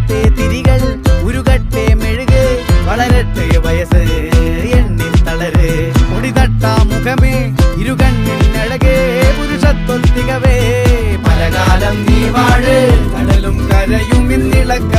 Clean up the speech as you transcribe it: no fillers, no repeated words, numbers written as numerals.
തെളിയട്ടെ തിരികൾ ഉരുകട്ടെ മെഴുക് വളരട്ടെ വയസ്സ് എണ്ണി തളര് മുടി തട്ടാ മുഖമേ ഇരുകണ്ണിൽ അഴകേ പുരുഷത്വത്തികവേ പലകാലം നീ വാഴ് കടലും കരയും ഇന്നിളക്ക